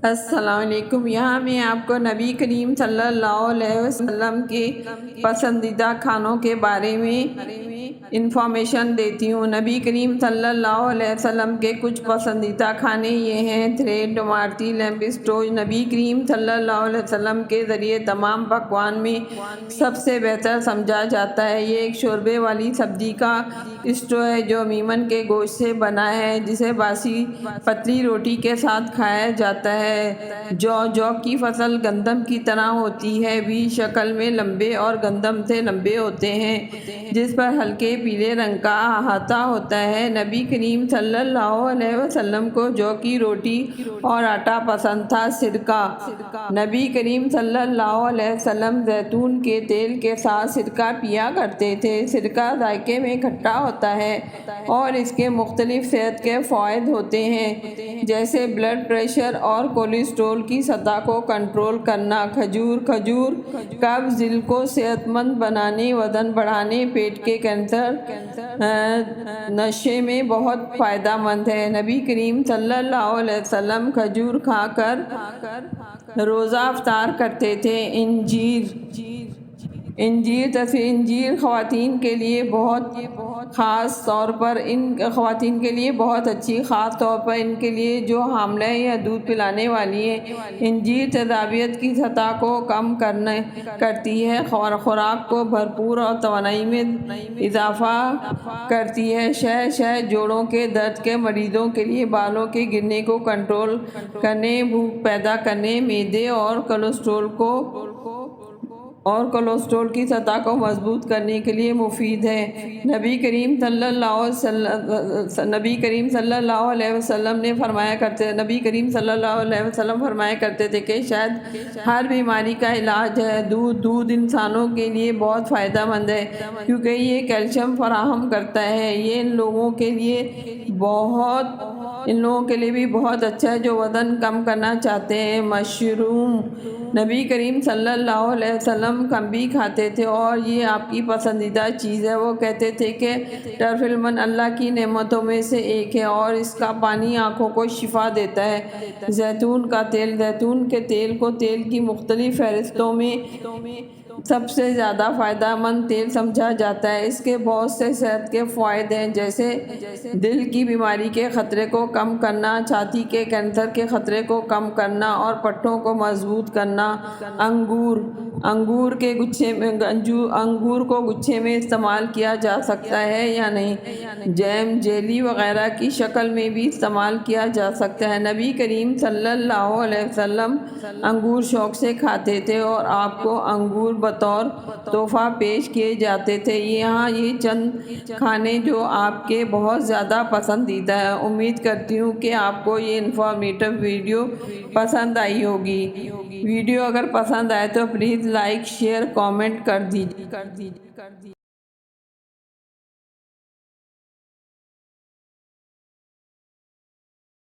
السلام علیکم۔ یہاں میں آپ کو نبی کریم صلی اللہ علیہ وسلم کے پسندیدہ کھانوں کے بارے میں انفارمیشن دیتی ہوں۔ نبی کریم صلی اللہ علیہ وسلم کے کچھ پسندیدہ کھانے یہ ہیں: تھریڈ ٹماٹی لیمب اسٹو۔ نبی کریم صلی اللہ علیہ وسلم کے ذریعے تمام پکوان میں سب سے بہتر سمجھا جاتا ہے۔ یہ ایک شوربے والی سبزی کا اسٹو ہے جو میمن کے گوشت سے بنا ہے، جسے باسی پتلی روٹی کے ساتھ کھایا جاتا ہے۔ جو کی فصل گندم کی طرح ہوتی ہے، بھی شکل میں لمبے اور گندم سے لمبے ہوتے ہیں، جس پر ہلکے پیلے رنگ کا احاطہ ہوتا ہے۔ نبی کریم صلی اللہ علیہ وسلم کو جو کی روٹی اور آٹا پسند تھا۔ سرکہ۔ نبی کریم صلی اللہ علیہ وسلم زیتون کے تیل کے ساتھ سرکہ پیا کرتے تھے۔ سرکہ ذائقے میں کھٹا ہوتا ہے اور اس کے مختلف صحت کے فوائد ہوتے ہیں، جیسے بلڈ پریشر اور کولیسٹرول کی سطح کو کنٹرول کرنا۔ کھجور قبض، دل کو صحت مند بنانے، وزن بڑھانے، پیٹ کے کینسر نشے میں بہت فائدہ مند ہے۔ نبی کریم صلی اللہ علیہ وسلم کھجور کھا کر روزہ افطار کرتے تھے۔ انجیر خواتین کے لیے بہت اچھی، خاص طور پر ان کے لیے جو حاملہ ہیں یا دودھ پلانے والی ہیں۔ انجیر تیزابیت کی سطح کو کم کرتی ہے، خوراک کو بھرپور اور توانائی میں اضافہ کرتی ہے۔ شہد جوڑوں کے درد کے مریضوں کے لیے بالوں کے گرنے کو کنٹرول کرنے، بھوک پیدا کرنے، معدے اور کولیسٹرول کی سطح کو مضبوط کرنے کے لیے مفید ہے۔ نبی کریم صلی اللہ علیہ وسلم فرمایا کرتے تھے کہ شہد ہر بیماری کا علاج ہے۔ دودھ انسانوں کے لیے بہت فائدہ مند ہے کیونکہ یہ کیلشیم فراہم کرتا ہے۔ یہ ان لوگوں کے لیے بھی بہت اچھا ہے جو وزن کم کرنا چاہتے ہیں۔ مشروم۔ نبی کریم صلی اللہ علیہ وسلم کمبی کھاتے تھے اور یہ آپ کی پسندیدہ چیز ہے۔ وہ کہتے تھے کہ ٹرفل اللہ کی نعمتوں میں سے ایک ہے اور اس کا پانی آنکھوں کو شفا دیتا ہے۔ زیتون کا تیل۔ زیتون کے تیل کو تیل کی مختلف فہرستوں میں سب سے زیادہ فائدہ مند تیل سمجھا جاتا ہے۔ اس کے بہت سے صحت کے فوائد ہیں، جیسے دل کی بیماری کے خطرے کو کم کرنا، چھاتی کے کینسر کے خطرے کو کم کرنا اور پٹھوں کو مضبوط کرنا۔ انگور کو گچھے میں استعمال کیا جا سکتا ہے یا نہیں، جیم، جیلی وغیرہ کی شکل میں بھی استعمال کیا جا سکتا ہے۔ نبی کریم صلی اللہ علیہ وسلم انگور شوق سے کھاتے تھے اور آپ کو انگور بطور تحفہ پیش کیے جاتے تھے۔ یہاں یہ چند کھانے جو آپ کے بہت زیادہ پسندیدہ ہیں۔ امید کرتی ہوں کہ آپ کو یہ انفارمیٹیو ویڈیو پسند آئی ہوگی۔ ویڈیو اگر پسند آئے تو پلیز لائک، شیئر، کامنٹ کر دیجیے۔